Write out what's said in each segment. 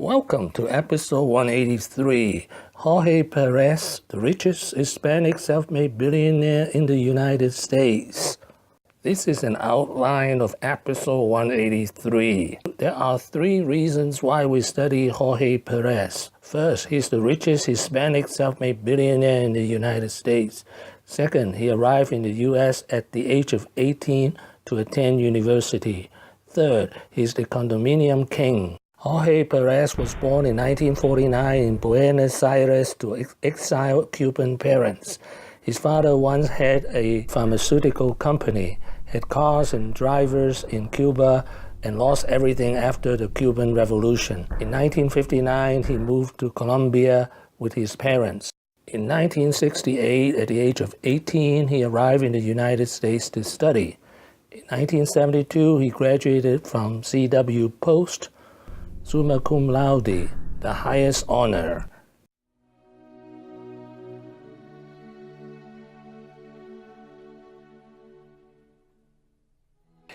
Welcome to episode 183, Jorge Perez, the richest Hispanic self-made billionaire in the United States. This is an outline of episode 183. There are 3 reasons why we study Jorge Perez. First, he's the richest Hispanic self-made billionaire in the United States. Second, he arrived in the US at the age of 18 to attend university. Third, he's the condominium king. Jorge Perez was born in 1949 in Buenos Aires to exiled Cuban parents. His father once had a pharmaceutical company, had cars and drivers in Cuba, and lost everything after the Cuban Revolution. In 1959, he moved to Colombia with his parents. In 1968, at the age of 18, he arrived in the United States to study. In 1972, he graduated from C.W. Post, summa cum laude, the highest honor.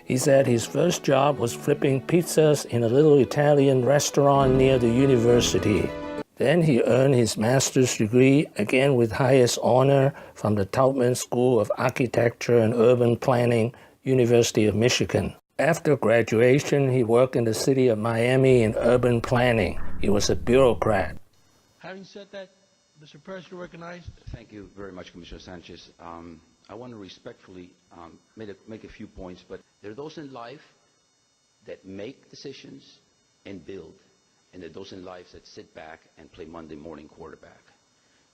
He said his first job was flipping pizzas in a little Italian restaurant near the university. Then he earned his master's degree, again with highest honor, from the Taubman School of Architecture and Urban Planning, University of Michigan. After graduation, he worked in the city of Miami in urban planning. He was a bureaucrat. Having said that, Mr. Perez, you recognize? Thank you very much, Commissioner Sanchez. I want to respectfully make a few points, but there are those in life that make decisions and build, and there are those in life that sit back and play Monday morning quarterback.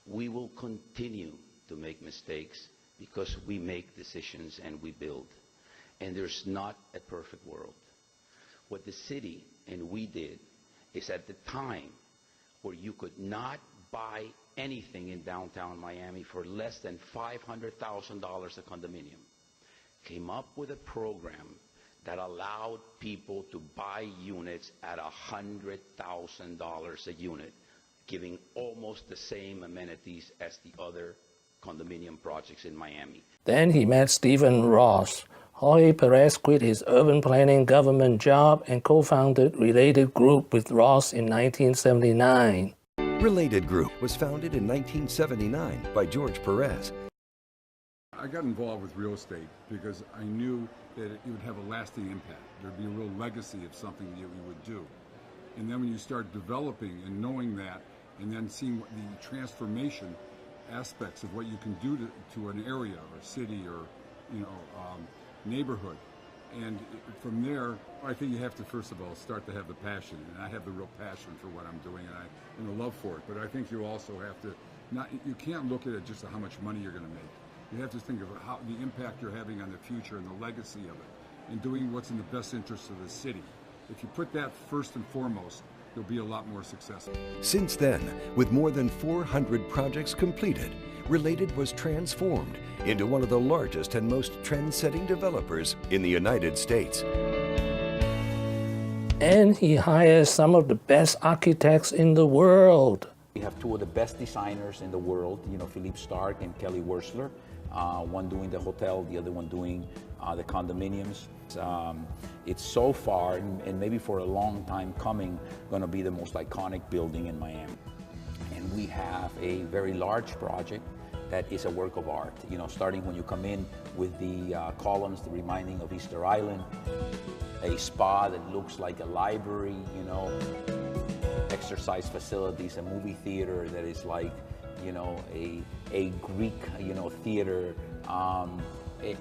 We will continue to make mistakes because we make decisions and we build. And there's not a perfect world. What the city and we did is at the time where you could not buy anything in downtown Miami for less than $500,000 a condominium, came up with a program that allowed people to buy units at $100,000 a unit, giving almost the same amenities as the other condominium projects in Miami. Then he met Stephen Ross. Jorge Perez quit his urban planning government job and co-founded Related Group with Ross in 1979. Related Group was founded in 1979 by Jorge Perez. I got involved with real estate because I knew that it would have a lasting impact. There'd be a real legacy of something that we would do. And then when you start developing and knowing that, and then seeing what the transformation aspects of what you can do to an area or city or neighborhood, and from there I think you have to first of all start to have the passion, and I have the real passion for what I'm doing and the love for it. But I think you also have to you can't look at it just how much money you're going to make. You have to think of how the impact you're having on the future and the legacy of it, and doing what's in the best interest of the city. If you put that first and foremost, you'll be a lot more successful. Since then, with more than 400 projects completed, Related was transformed into one of the largest and most trend-setting developers in the United States. And he hires some of the best architects in the world. We have 2 of the best designers in the world, Philippe Stark and Kelly Wersler, one doing the hotel, the other one doing the condominiums. It's so far, and maybe for a long time coming, going to be the most iconic building in Miami. And we have a very large project that is a work of art, starting when you come in with the columns reminding of Easter Island, a spa that looks like a library, exercise facilities, a movie theater that is like, a Greek, theater.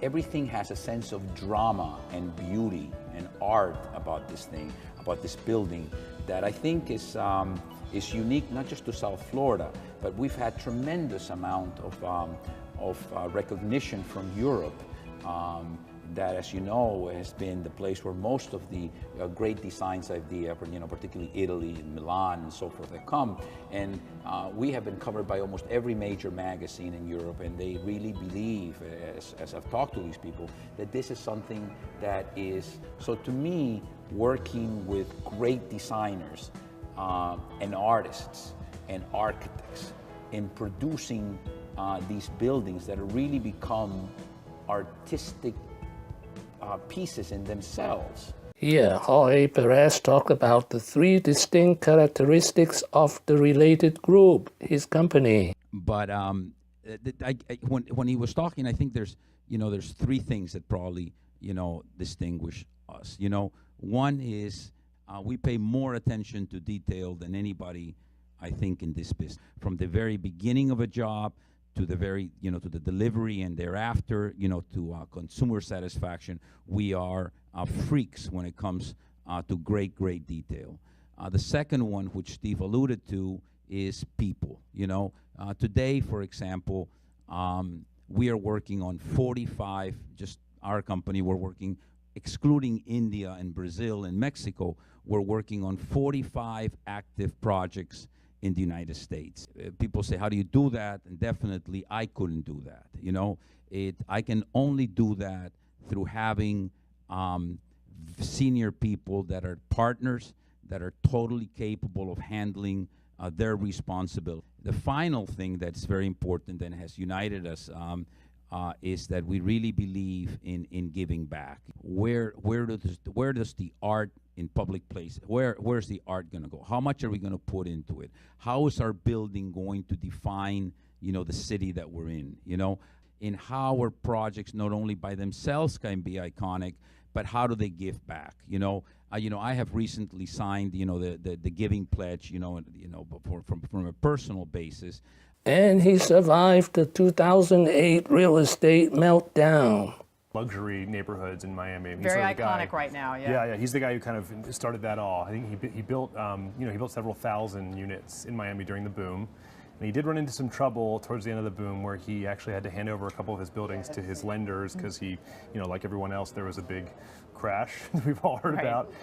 Everything has a sense of drama and beauty and art about this thing, about this building, that I think is unique not just to South Florida, but we've had tremendous amount of recognition from Europe. That, as you know, has been the place where most of the great designs idea, particularly Italy and Milan and so forth, have come. And we have been covered by almost every major magazine in Europe, and they really believe, as I've talked to these people, that this is something that is, so to me, working with great designers and artists and architects in producing these buildings that have really become artistic pieces in themselves. Here, Jorge Perez talked about the 3 distinct characteristics of the related group, his company. But when he was talking, I think there's 3 things that probably distinguish us. One is we pay more attention to detail than anybody, I think, in this business. From the very beginning of a job to the very, to the delivery and thereafter, to consumer satisfaction, we are freaks when it comes to great detail. The second one, which Steve alluded to, is people. Today, for example, we are working on 45, just our company, we're working, excluding India and Brazil and Mexico, we're working on 45 active projects in the United States. People say, how do you do that? And definitely, I couldn't do that. I can only do that through having senior people that are partners, that are totally capable of handling their responsibility. The final thing that's very important and has united us is that we really believe in giving back. Where does the art in public places, where's the art going to go? How much are we going to put into it? How is our building going to define, the city that we're in? In how our projects not only by themselves can be iconic, but how do they give back? I have recently signed, the giving pledge, from a personal basis. And he survived the 2008 real estate meltdown. Luxury neighborhoods in Miami. He's Very sort of the iconic guy, right now, yeah. Yeah, he's the guy who kind of started that all. I think he built, he built several thousand units in Miami during the boom. And he did run into some trouble towards the end of the boom where he actually had to hand over a couple of his buildings to his lenders because he, like everyone else, there was a big crash that we've all heard about.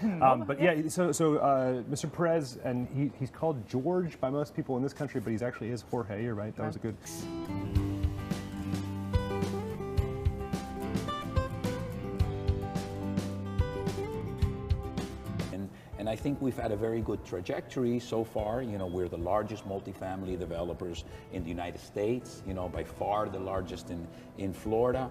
But yeah, so Mr. Perez, and he's called George by most people in this country, but he actually is Jorge, you're right, that was a good... And I think we've had a very good trajectory so far. We're the largest multifamily developers in the United States, by far the largest in Florida.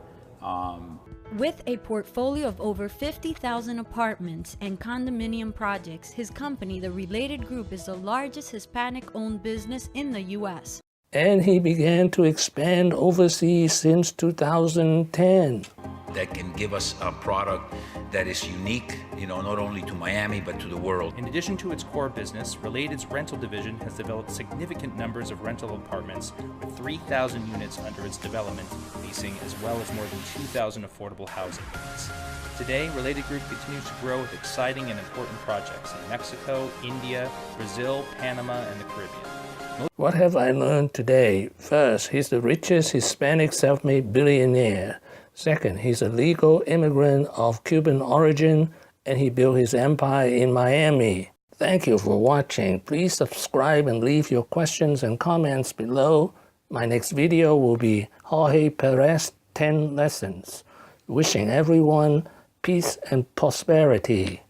With a portfolio of over 50,000 apartments and condominium projects, his company, The Related Group, is the largest Hispanic-owned business in the U.S. And he began to expand overseas since 2010. That can give us a product that is unique, not only to Miami, but to the world. In addition to its core business, Related's rental division has developed significant numbers of rental apartments with 3,000 units under its development, leasing, as well as more than 2,000 affordable housing units. Today, Related Group continues to grow with exciting and important projects in Mexico, India, Brazil, Panama, and the Caribbean. What have I learned today? First, he's the richest Hispanic self-made billionaire. Second, he's a legal immigrant of Cuban origin, and he built his empire in Miami. Thank you for watching. Please subscribe and leave your questions and comments below. My next video will be Jorge Perez 10 Lessons. Wishing everyone peace and prosperity.